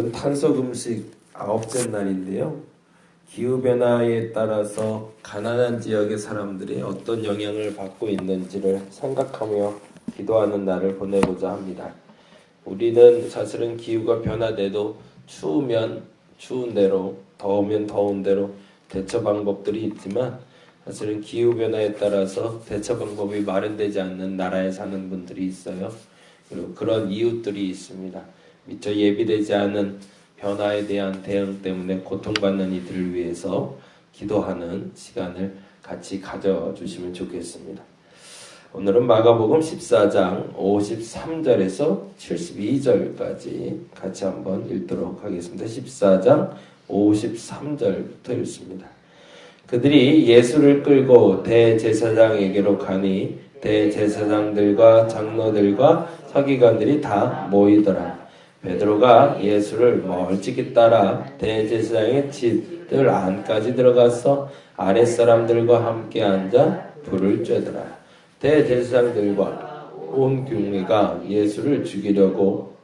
오늘은 탄소금식 9째 날인데요. 기후변화에 따라서 가난한 지역의 사람들이 어떤 영향을 받고 있는지를 생각하며 기도하는 날을 보내고자 합니다. 우리는 사실은 기후가 변화돼도 추우면 추운 대로, 더우면 더운 대로 대처 방법들이 있지만 사실은 기후변화에 따라서 대처 방법이 마련되지 않는 나라에 사는 분들이 있어요. 그리고 그런 이웃들이 있습니다. 미처 예비되지 않은 변화에 대한 대응 때문에 고통받는 이들을 위해서 기도하는 시간을 같이 가져주시면 좋겠습니다. 오늘은 마가복음 14장 53절에서 72절까지 같이 한번 읽도록 하겠습니다. 14장 53절부터 읽습니다. 그들이 예수를 끌고 대제사장에게로 가니 대제사장들과 장로들과 서기관들이 다 모이더라. 베드로가 예수를 멀찍이 따라 대제사장의 집들 안까지 들어가서 아랫사람들과 함께 앉아 불을 쬐더라. 대제사장들과 온 교회가 예수를 죽이려고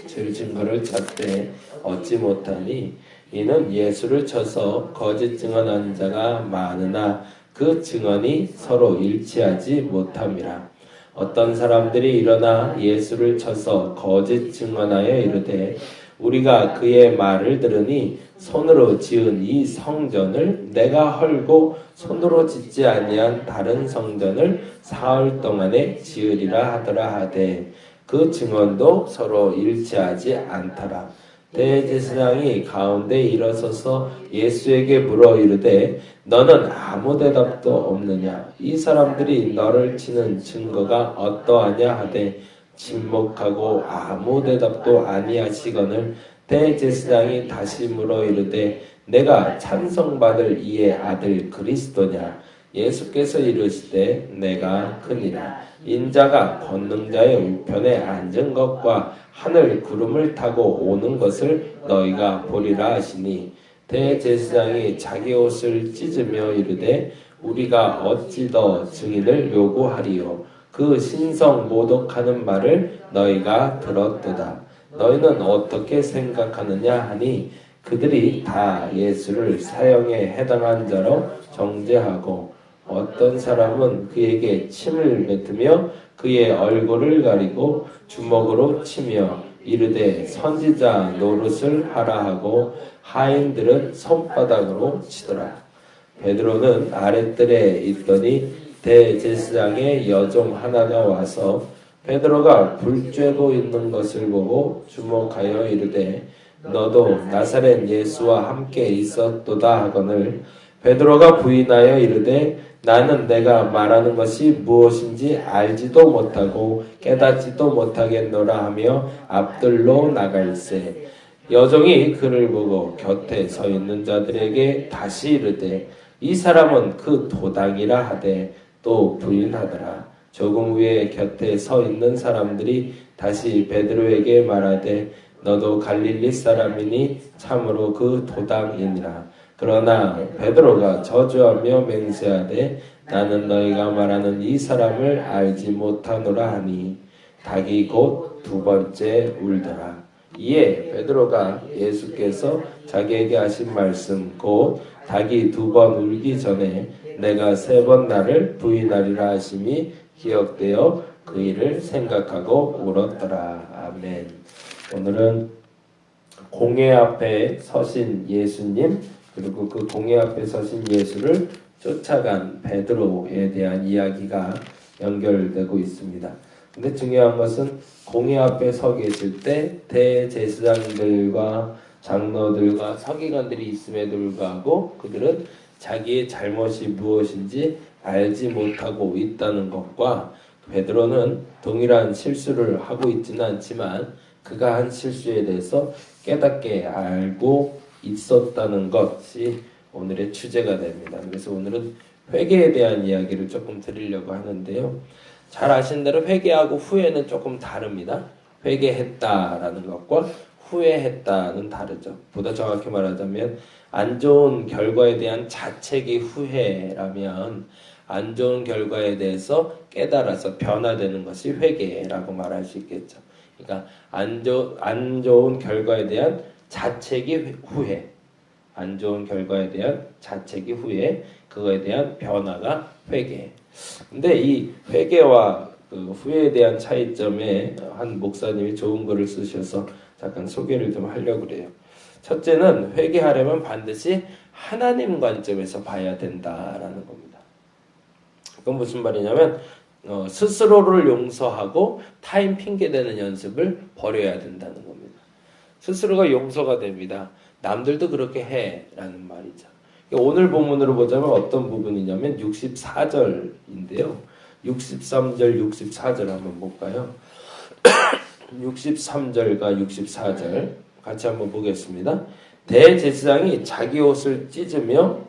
증거를 찾되 얻지 못하니 이는 예수를 쳐서 거짓 증언한 자가 많으나 그 증언이 서로 일치하지 못함이라. 어떤 사람들이 일어나 예수를 쳐서 거짓 증언하여 이르되 우리가 그의 말을 들으니 손으로 지은 이 성전을 내가 헐고 손으로 짓지 아니한 다른 성전을 사흘 동안에 지으리라 하더라 하되 그 증언도 서로 일치하지 않더라. 대제사장이 가운데 일어서서 예수에게 물어 이르되 너는 아무 대답도 없느냐? 이 사람들이 너를 치는 증거가 어떠하냐 하되 침묵하고 아무 대답도 아니하시거늘 대제사장이 다시 물어 이르되 내가 찬송받을 이의 아들 그리스도냐? 예수께서 이르시되 내가 그니라. 인자가 권능자의 우편에 앉은 것과 하늘 구름을 타고 오는 것을 너희가 보리라 하시니 대제사장이 자기 옷을 찢으며 이르되 우리가 어찌 더 증인을 요구하리요. 그 신성 모독하는 말을 너희가 들었도다. 너희는 어떻게 생각하느냐 하니 그들이 다 예수를 사형에 해당한 자로 정죄하고 어떤 사람은 그에게 침을 뱉으며 그의 얼굴을 가리고 주먹으로 치며 이르되 선지자 노릇을 하라 하고 하인들은 손바닥으로 치더라. 베드로는 아랫뜰에 있더니 대제사장의 여종 하나가 와서 베드로가 불 쬐고 있는 것을 보고 주목하여 이르되 너도 나사렛 예수와 함께 있었도다 하거늘 베드로가 부인하여 이르되 나는 내가 말하는 것이 무엇인지 알지도 못하고 깨닫지도 못하겠노라 하며 앞들로 나갈새 여종이 그를 보고 곁에 서 있는 자들에게 다시 이르되 이 사람은 그 도당이라 하되 또 부인하더라. 조금 후에 곁에 서 있는 사람들이 다시 베드로에게 말하되 너도 갈릴리 사람이니 참으로 그 도당이니라. 그러나 베드로가 저주하며 맹세하되 나는 너희가 말하는 이 사람을 알지 못하노라 하니 닭이 곧 두 번째 울더라. 이에 베드로가 예수께서 자기에게 하신 말씀 곧 닭이 두 번 울기 전에 내가 세 번 나를 부인하리라 하심이 기억되어 그 일을 생각하고 울었더라. 아멘. 오늘은 공회 앞에 서신 예수님 그리고 그 공회 앞에 서신 예수를 쫓아간 베드로에 대한 이야기가 연결되고 있습니다. 근데 중요한 것은 공회 앞에 서 계실 때 대제사장들과 장로들과 서기관들이 있음에도 불구하고 그들은 자기의 잘못이 무엇인지 알지 못하고 있다는 것과 베드로는 동일한 실수를 하고 있지는 않지만 그가 한 실수에 대해서 깨닫게 알고 있었다는 것이 오늘의 주제가 됩니다. 그래서 오늘은 회개에 대한 이야기를 조금 드리려고 하는데요. 잘 아시는 대로 회개하고 후회는 조금 다릅니다. 회개했다라는 것과 후회했다는 다르죠. 보다 정확히 말하자면 안 좋은 결과에 대한 자책이 후회라면 안 좋은 결과에 대해서 깨달아서 변화되는 것이 회개라고 말할 수 있겠죠. 그러니까 안 좋은 결과에 대한 자책이 후회, 안 좋은 결과에 대한 자책이 후회, 그거에 대한 변화가 회개. 근데 이 회개와 그 후회에 대한 차이점에 한 목사님이 좋은 글을 쓰셔서 잠깐 소개를 좀 하려고 그래요. 첫째는 회개하려면 반드시 하나님 관점에서 봐야 된다라는 겁니다. 그건 무슨 말이냐면 스스로를 용서하고 타인 핑계대는 연습을 버려야 된다는 겁니다. 스스로가 용서가 됩니다. 남들도 그렇게 해라는 말이죠. 오늘 본문으로 보자면 어떤 부분이냐면 64절인데요. 63절, 64절 한번 볼까요? 63절과 64절 같이 한번 보겠습니다. 대제사장이 자기 옷을 찢으며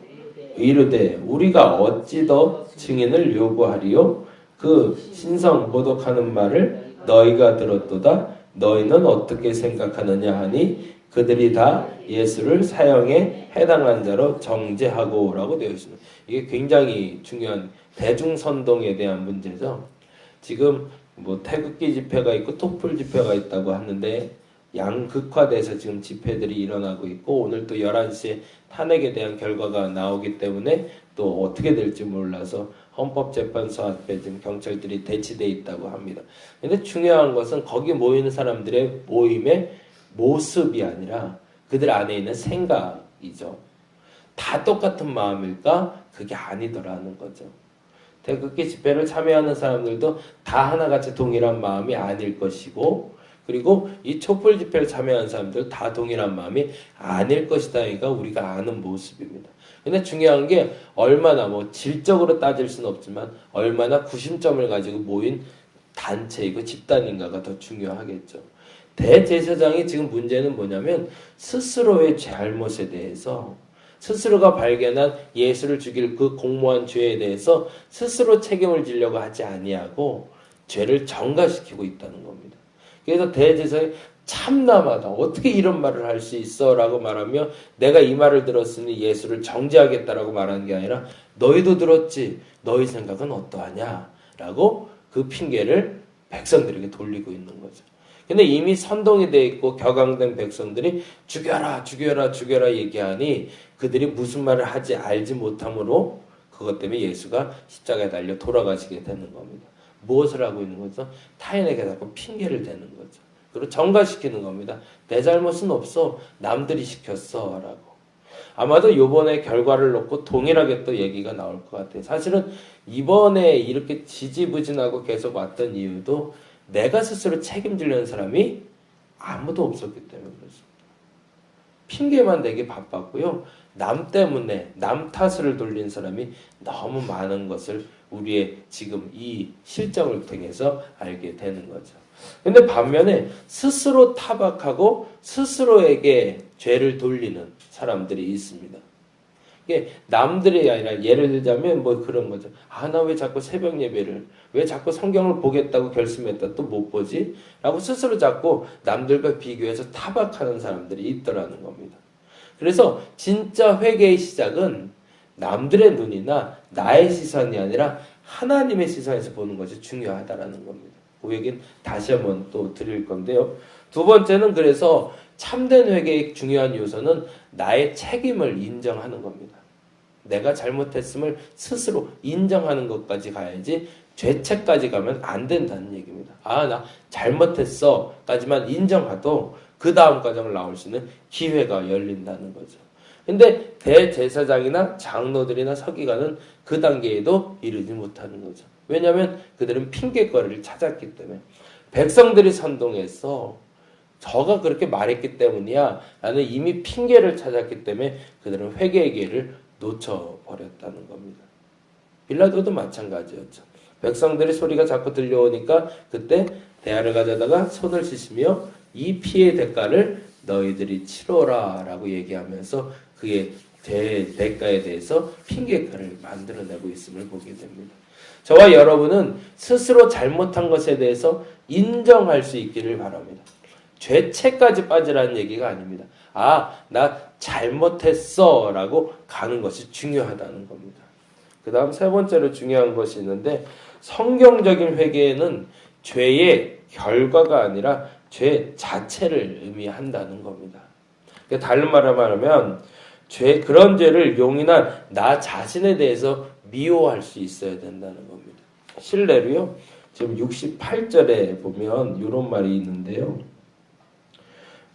이르되 우리가 어찌 더 증인을 요구하리요? 그 신성 모독하는 말을 너희가 들었도다. 너희는 어떻게 생각하느냐 하니 그들이 다 예수를 사형에 해당한 자로 정죄하고 라고 되어 있습니다. 이게 굉장히 중요한 대중선동에 대한 문제죠. 지금 뭐 태극기 집회가 있고 촛불 집회가 있다고 하는데 양극화돼서 지금 집회들이 일어나고 있고 오늘 또 11시에 탄핵에 대한 결과가 나오기 때문에 또 어떻게 될지 몰라서 헌법재판소 앞에 지금 경찰들이 대치돼 있다고 합니다. 근데 중요한 것은 거기 모이는 사람들의 모임의 모습이 아니라 그들 안에 있는 생각이죠. 다 똑같은 마음일까? 그게 아니더라는 거죠. 태극기 집회를 참여하는 사람들도 다 하나같이 동일한 마음이 아닐 것이고 그리고 이 촛불 집회를 참여하는 사람들 다 동일한 마음이 아닐 것이다. 이가 우리가 아는 모습입니다. 근데 중요한 게 얼마나 뭐 질적으로 따질 수는 없지만 얼마나 구심점을 가지고 모인 단체이고 집단인가가 더 중요하겠죠. 대제사장이 지금 문제는 뭐냐면 스스로의 잘못에 대해서 스스로가 발견한 예수를 죽일 그 공모한 죄에 대해서 스스로 책임을 지려고 하지 아니하고 죄를 전가시키고 있다는 겁니다. 그래서 대제사장이 참남하다. 어떻게 이런 말을 할 수 있어? 라고 말하며 내가 이 말을 들었으니 예수를 정죄하겠다라고 말하는 게 아니라 너희도 들었지. 너희 생각은 어떠하냐? 라고 그 핑계를 백성들에게 돌리고 있는 거죠. 근데 이미 선동이 돼 있고 격앙된 백성들이 죽여라 죽여라 죽여라 얘기하니 그들이 무슨 말을 하지 알지 못함으로 그것 때문에 예수가 십자가에 달려 돌아가시게 되는 겁니다. 무엇을 하고 있는 거죠? 타인에게 자꾸 핑계를 대는 거죠. 그리고 정가시키는 겁니다. 내 잘못은 없어. 남들이 시켰어. 라고. 아마도 이번에 결과를 놓고 동일하게 또 얘기가 나올 것 같아요. 사실은 이번에 이렇게 지지부진하고 계속 왔던 이유도 내가 스스로 책임지려는 사람이 아무도 없었기 때문에 그렇습니다. 핑계만 대기 바빴고요. 남 때문에 남 탓을 돌린 사람이 너무 많은 것을 우리의 지금 이 실정을 통해서 알게 되는 거죠. 근데 반면에 스스로 타박하고 스스로에게 죄를 돌리는 사람들이 있습니다. 이게 남들이 아니라 예를 들자면 뭐 그런 거죠. 아, 나 왜 자꾸 새벽 예배를 왜 자꾸 성경을 보겠다고 결심했다 또 못 보지? 라고 스스로 자꾸 남들과 비교해서 타박하는 사람들이 있더라는 겁니다. 그래서 진짜 회개의 시작은 남들의 눈이나 나의 시선이 아니라 하나님의 시선에서 보는 것이 중요하다라는 겁니다. 그 얘기는 다시 한번 또 드릴 건데요. 두 번째는 그래서 참된 회개의 중요한 요소는 나의 책임을 인정하는 겁니다. 내가 잘못했음을 스스로 인정하는 것까지 가야지 죄책까지 가면 안 된다는 얘기입니다. 아, 나 잘못했어 까지만 인정하도 그 다음 과정을 나올 수 있는 기회가 열린다는 거죠. 근데 대제사장이나 장로들이나 서기관은 그 단계에도 이르지 못하는 거죠. 왜냐하면 그들은 핑계거리를 찾았기 때문에 백성들이 선동해서 저가 그렇게 말했기 때문이야 라는 이미 핑계를 찾았기 때문에 그들은 회개의 기회를 놓쳐버렸다는 겁니다. 빌라도도 마찬가지였죠. 백성들의 소리가 자꾸 들려오니까 그때 대야를 가져다가 손을 씻으며 이 피의 대가를 너희들이 치러라 라고 얘기하면서 그의 대가에 대해서 핑계거리를 만들어내고 있음을 보게 됩니다. 저와 여러분은 스스로 잘못한 것에 대해서 인정할 수 있기를 바랍니다. 죄책까지 빠지라는 얘기가 아닙니다. 아, 나 잘못했어 라고 가는 것이 중요하다는 겁니다. 그 다음 세 번째로 중요한 것이 있는데 성경적인 회개는 죄의 결과가 아니라 죄 자체를 의미한다는 겁니다. 그러니까 다른 말로 말하면 그런 죄를 용인한 나 자신에 대해서 미워할 수 있어야 된다는 겁니다. 실례로요. 지금 68절에 보면 이런 말이 있는데요.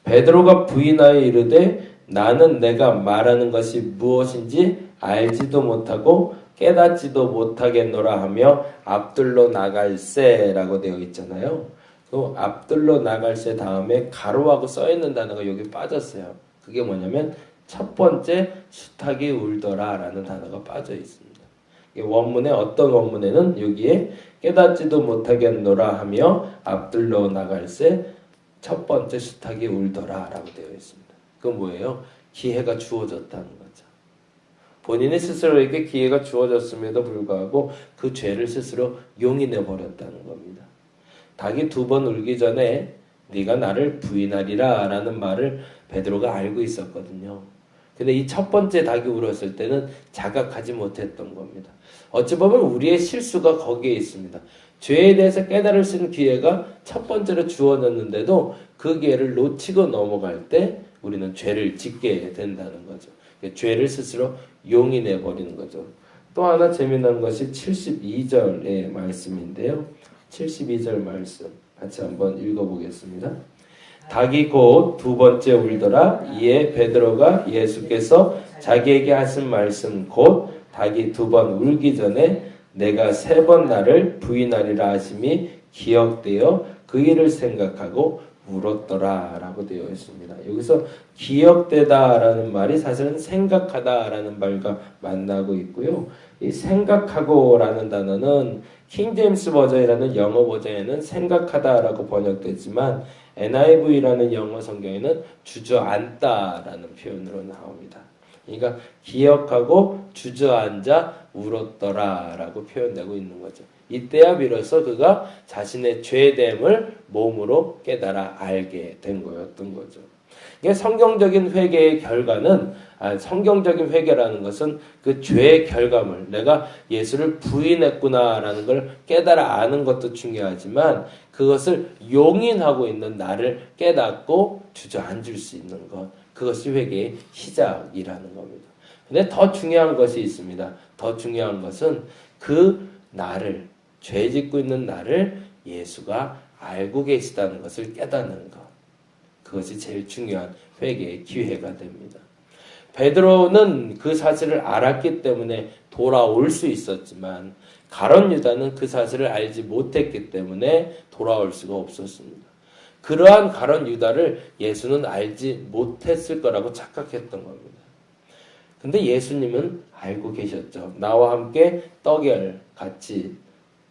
베드로가 부인하여 이르되 나는 내가 말하는 것이 무엇인지 알지도 못하고 깨닫지도 못하겠노라 하며 앞들로 나갈세라고 되어 있잖아요. 그 앞들로 나갈세 다음에 가로하고 써 있는 단어가 여기 빠졌어요. 그게 뭐냐면 첫 번째 수탉이 울더라라는 단어가 빠져 있습니다. 원문에 어떤 원문에는 여기에 깨닫지도 못하겠노라 하며 앞들로 나갈세 첫 번째 수탉이 울더라라고 되어 있습니다. 그건 뭐예요? 기회가 주어졌다는 거죠. 본인이 스스로에게 기회가 주어졌음에도 불구하고 그 죄를 스스로 용인해 버렸다는 겁니다. 닭이 2번 울기 전에 네가 나를 부인하리라 라는 말을 베드로가 알고 있었거든요. 근데 이 첫 번째 닭이 울었을 때는 자각하지 못했던 겁니다. 어찌 보면 우리의 실수가 거기에 있습니다. 죄에 대해서 깨달을 수 있는 기회가 첫 번째로 주어졌는데도 그 기회를 놓치고 넘어갈 때 우리는 죄를 짓게 된다는 거죠. 죄를 스스로 용인해 버리는 거죠. 또 하나 재미난 것이 72절의 말씀인데요. 72절 말씀 같이 한번 읽어보겠습니다. 닭이 곧 2번째 울더라. 이에 베드로가 예수께서 자기에게 하신 말씀 곧 닭이 2번 울기 전에 내가 3번 나를 부인하리라 하심이 기억되어 그 일을 생각하고 울었더라 라고 되어 있습니다. 여기서 기억되다 라는 말이 사실은 생각하다 라는 말과 만나고 있고요. 이 생각하고 라는 단어는 킹제임스 버전이라는 영어 버전에는 생각하다 라고 번역되지만 NIV라는 영어 성경에는 주저앉다 라는 표현으로 나옵니다. 그러니까 기억하고 주저앉아 울었더라 라고 표현되고 있는 거죠. 이때야 비로소 그가 자신의 죄됨을 몸으로 깨달아 알게 된 거였던 거죠. 이게 성경적인 회개의 결과는 성경적인 회개라는 것은 그 죄의 결과물 내가 예수를 부인했구나라는 걸 깨달아 아는 것도 중요하지만 그것을 용인하고 있는 나를 깨닫고 주저앉을 수 있는 것 그것이 회개의 시작이라는 겁니다. 근데 더 중요한 것이 있습니다. 더 중요한 것은 그 나를 죄 짓고 있는 나를 예수가 알고 계시다는 것을 깨닫는 것. 그것이 제일 중요한 회개의 기회가 됩니다. 베드로는 그 사실을 알았기 때문에 돌아올 수 있었지만 가룟 유다는 그 사실을 알지 못했기 때문에 돌아올 수가 없었습니다. 그러한 가룟 유다를 예수는 알지 못했을 거라고 착각했던 겁니다. 근데 예수님은 알고 계셨죠. 나와 함께 떡을 같이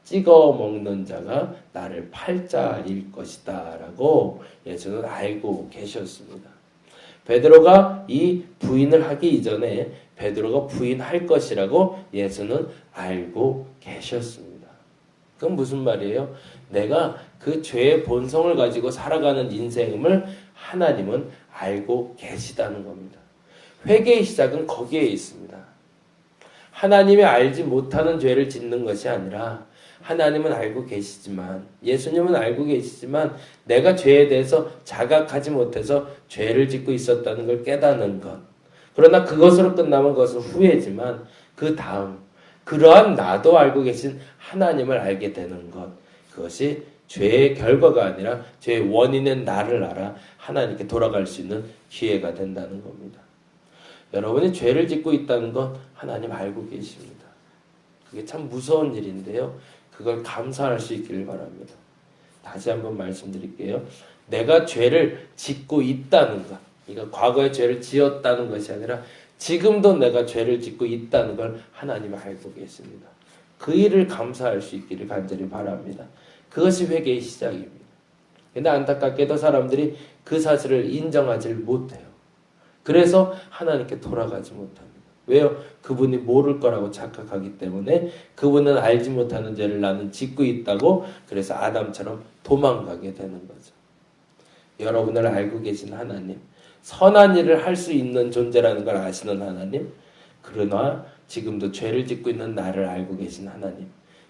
찍어 먹는 자가 나를 팔자일 것이다 라고 예수는 알고 계셨습니다. 베드로가 이 부인을 하기 이전에 베드로가 부인할 것이라고 예수는 알고 계셨습니다. 그건 무슨 말이에요? 내가 그 죄의 본성을 가지고 살아가는 인생을 하나님은 알고 계시다는 겁니다. 회개의 시작은 거기에 있습니다. 하나님이 알지 못하는 죄를 짓는 것이 아니라 하나님은 알고 계시지만 예수님은 알고 계시지만 내가 죄에 대해서 자각하지 못해서 죄를 짓고 있었다는 걸 깨닫는 것. 그러나 그것으로 끝나면 그것은 후회지만 그 다음 그러한 나도 알고 계신 하나님을 알게 되는 것. 그것이 죄의 결과가 아니라 죄의 원인은 나를 알아 하나님께 돌아갈 수 있는 기회가 된다는 겁니다. 여러분이 죄를 짓고 있다는 건 하나님 알고 계십니다. 그게 참 무서운 일인데요. 그걸 감사할 수 있기를 바랍니다. 다시 한번 말씀드릴게요. 내가 죄를 짓고 있다는 것. 그러니까 과거에 죄를 지었다는 것이 아니라 지금도 내가 죄를 짓고 있다는 걸 하나님 알고 계십니다. 그 일을 감사할 수 있기를 간절히 바랍니다. 그것이 회개의 시작입니다. 근데 안타깝게도 사람들이 그 사실을 인정하지 못해요. 그래서 하나님께 돌아가지 못합니다. 왜요? 그분이 모를 거라고 착각하기 때문에 그분은 알지 못하는 죄를 나는 짓고 있다고 그래서 아담처럼 도망가게 되는 거죠. 여러분을 알고 계신 하나님, 선한 일을 할 수 있는 존재라는 걸 아시는 하나님, 그러나 지금도 죄를 짓고 있는 나를 알고 계신 하나님,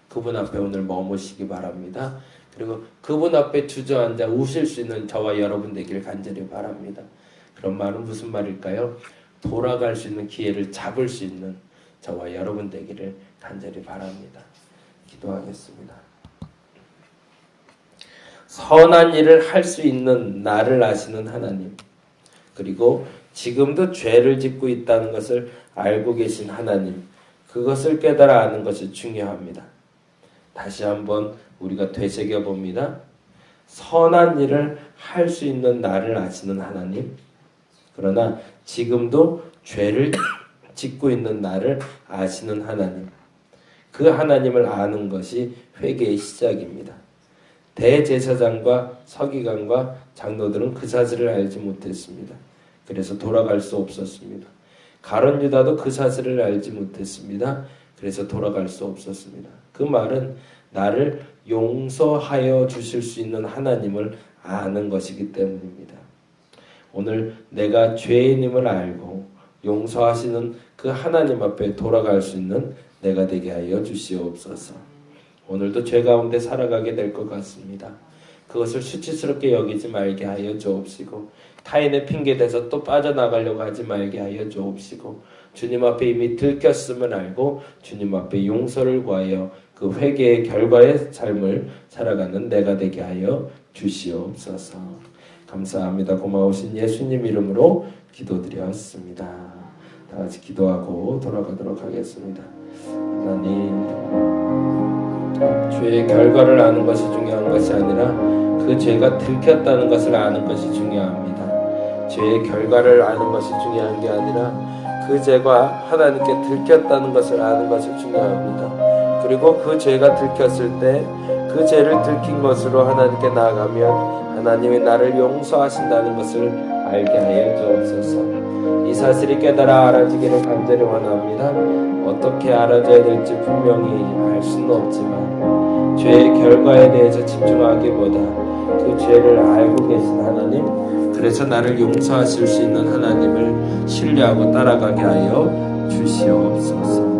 그분 앞에 오늘 머무시기 바랍니다. 그리고 그분 앞에 주저앉아 우실 수 있는 저와 여러분 되기를 간절히 바랍니다. 그런 말은 무슨 말일까요? 돌아갈 수 있는 기회를 잡을 수 있는 저와 여러분 되기를 간절히 바랍니다. 기도하겠습니다. 선한 일을 할 수 있는 나를 아시는 하나님, 그리고 지금도 죄를 짓고 있다는 것을 알고 계신 하나님, 그것을 깨달아 아는 것이 중요합니다. 다시 한번 우리가 되새겨 봅니다. 선한 일을 할 수 있는 나를 아시는 하나님, 그러나 지금도 죄를 짓고 있는 나를 아시는 하나님, 그 하나님을 아는 것이 회개의 시작입니다. 대제사장과 서기관과 장로들은 그 사실을 알지 못했습니다. 그래서 돌아갈 수 없었습니다. 가룟 유다도 그 사실을 알지 못했습니다. 그래서 돌아갈 수 없었습니다. 그 말은 나를 용서하여 주실 수 있는 하나님을 아는 것이기 때문입니다. 오늘 내가 죄인임을 알고 용서하시는 그 하나님 앞에 돌아갈 수 있는 내가 되게 하여 주시옵소서. 오늘도 죄 가운데 살아가게 될 것 같습니다. 그것을 수치스럽게 여기지 말게 하여 주옵시고, 타인의 핑계대서 또 빠져나가려고 하지 말게 하여 주옵시고, 주님 앞에 이미 들켰음을 알고 주님 앞에 용서를 구하여 그 회개의 결과의 삶을 살아가는 내가 되게 하여 주시옵소서. 감사합니다. 고마우신 예수님 이름으로 기도드렸습니다. 다 같이 기도하고 돌아가도록 하겠습니다. 하나님, 죄의 결과를 아는 것이 중요한 것이 아니라 그 죄가 들켰다는 것을 아는 것이 중요합니다. 죄의 결과를 아는 것이 중요한 게 아니라 그 죄가 하나님께 들켰다는 것을 아는 것이 중요합니다. 그리고 그 죄가 들켰을 때 그 죄를 들킨 것으로 하나님께 나아가면 하나님이 나를 용서하신다는 것을 알게 하여 주옵소서. 이 사실이 깨달아 알아지기를 간절히 원합니다. 어떻게 알아져야 될지 분명히 알 수는 없지만 죄의 결과에 대해서 집중하기보다 그 죄를 알고 계신 하나님, 그래서 나를 용서하실 수 있는 하나님을 신뢰하고 따라가게 하여 주시옵소서.